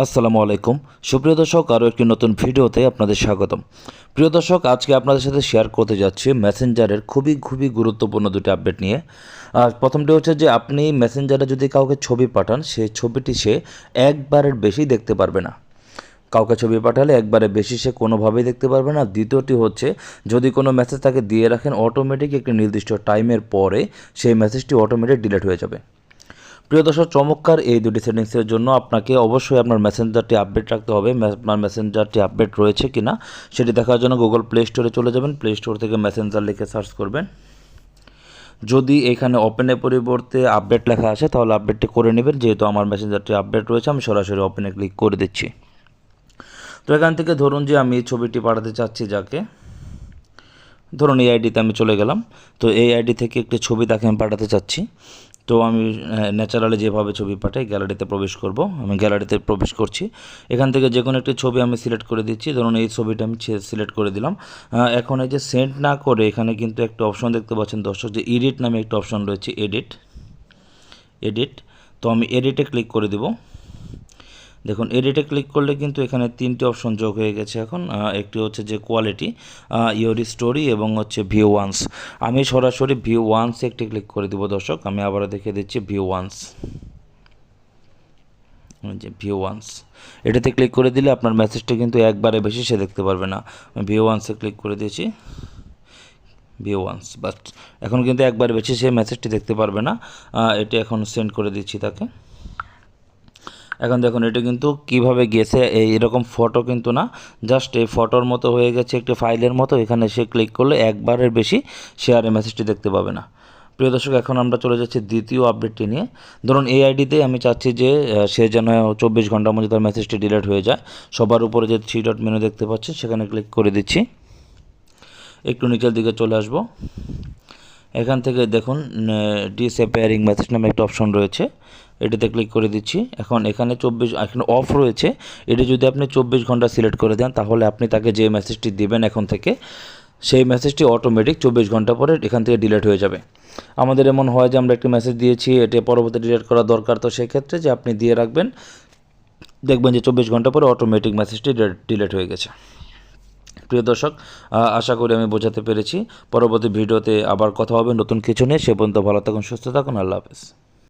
আসসালামু আলাইকুম সুপ্রিয় দর্শক, আরও একটি নতুন ভিডিওতে আপনাদের স্বাগতম। প্রিয় দর্শক, আজকে আপনাদের সাথে শেয়ার করতে যাচ্ছি মেসেঞ্জারের খুবই গুরুত্বপূর্ণ দুটি আপডেট নিয়ে। আর প্রথমটি হচ্ছে যে আপনি মেসেঞ্জারে যদি কাউকে ছবি পাঠান, সেই ছবিটি সে একবারের বেশি দেখতে পারবে না। কাউকে ছবি পাঠালে একবারে বেশি সে কোনোভাবেই দেখতে পারবে না। দ্বিতীয়টি হচ্ছে, যদি কোনো মেসেজ তাকে দিয়ে রাখেন, অটোমেটিক একটি নির্দিষ্ট টাইমের পরে সেই মেসেজটি অটোমেটিক ডিলিট হয়ে যাবে। প্রিয় দর্শক, চমৎকার এই দুটি সেটিংসের জন্য আপনাকে অবশ্যই আপনার মেসেঞ্জারটি আপডেট রাখতে হবে। আপনার মেসেঞ্জারটি আপডেট রয়েছে কিনা সেটি দেখার জন্য গুগল প্লে স্টোরে চলে যাবেন। প্লে স্টোর থেকে মেসেঞ্জার লিখে সার্চ করবেন। যদি এখানে ওপেনের পরিবর্তে আপডেট লেখা আসে তাহলে আপডেটটি করে নেবেন। যেহেতু আমার মেসেঞ্জারটি আপডেট রয়েছে, আমি সরাসরি ওপেনে ক্লিক করে দিচ্ছি। তো এখান থেকে ধরুন যে আমি ছবিটি পাঠাতে চাচ্ছি যাকে, ধরুন এই আইডিতে আমি চলে গেলাম। তো এই আইডি থেকে একটি ছবি তাকে আমি পাঠাতে চাচ্ছি। তো আমি ন্যাচারালি যেভাবে ছবি পাঠাই, গ্যালারিতে প্রবেশ করব। আমি গ্যালারিতে প্রবেশ করছি। এখান থেকে যে কোনো একটি ছবি আমি সিলেক্ট করে দিচ্ছি। ধরুন এই ছবিটা আমি সিলেক্ট করে দিলাম। এখন এই যে সেন্ড না করে এখানে কিন্তু একটা অপশন দেখতে পাচ্ছেন দর্শক, যে এডিট নামে একটা অপশন রয়েছে, এডিট। তো আমি এডিটে ক্লিক করে দেব। দেখুন, এডিটে ক্লিক করলে কিন্তু এখানে তিনটি অপশন যোগ হয়ে গেছে। এখন একটি হচ্ছে যে কোয়ালিটি, ইওর স্টোরি এবং হচ্ছে ভিউ ওয়ান্স। আমি সরাসরি ভিউ ওয়ান্সে একটি ক্লিক করে দিব দর্শক। আমি আবারও দেখিয়ে দিচ্ছি ভিউ ওয়ান্স, যে ভিউ ওয়ান্স এটাতে ক্লিক করে দিলে আপনার মেসেজটা কিন্তু একবারে বেশি সে দেখতে পারবে না। আমি ভিউ ওয়ান্সে ক্লিক করে দিয়েছি, ভিউ ওয়ান্স। বাট এখন কিন্তু একবারে বেশি সে মেসেজটি দেখতে পারবে না। এটা এখন সেন্ড করে দিচ্ছি তাকে। এখন দেখুন এটা কিন্তু কিভাবে গেছে, এরকম ফটো কিন্তু না, জাস্ট এই ফটোর মতো হয়ে গেছে, একটি ফাইলের মতো। এখানে সে ক্লিক করলে একবারের বেশি শেয়ারে মেসেজটি দেখতে পাবে না। প্রিয় দর্শক, এখন আমরা চলে যাচ্ছি দ্বিতীয় আপডেটটি নিয়ে। ধরুন এই আইডিতে আমি চাচ্ছি যে সে যেন 24 ঘন্টার মধ্যে তার মেসেজটি ডিলিট হয়ে যায়। সবার উপরে যে 3 ডট মেনু দেখতে পাচ্ছেন সেখানে ক্লিক করে দিচ্ছি। একটু নিচের দিকে চলে আসব। এখান থেকে দেখুন ডিসঅ্যাপিয়ারিং মেসেজ নামে একটা অপশন রয়েছে, এটাতে ক্লিক করে দিচ্ছি। এখন এখানে এখন অফ রয়েছে। এটি যদি আপনি 24 ঘন্টা সিলেক্ট করে দেন তাহলে আপনি তাকে যে মেসেজটি দিবেন এখন থেকে, সেই মেসেজটি অটোমেটিক 24 ঘন্টা পরে এখান থেকে ডিলিট হয়ে যাবে। আমাদের এমন হয় যে আমরা একটি মেসেজ দিয়েছি, এটা পরবর্তী ডিলিট করা দরকার। তো সেক্ষেত্রে যে আপনি দিয়ে রাখবেন, দেখবেন যে 24 ঘন্টা পরে অটোমেটিক মেসেজটি ডিলিট হয়ে গেছে। প্রিয় দর্শক, আশা করি আমি বোঝাতে পেরেছি। পরবর্তী ভিডিওতে আবার কথা হবে নতুন কিছু নিয়ে। সে পর্যন্ত ভালো থাকুন, সুস্থ থাকুন। আল্লাহ হাফেজ।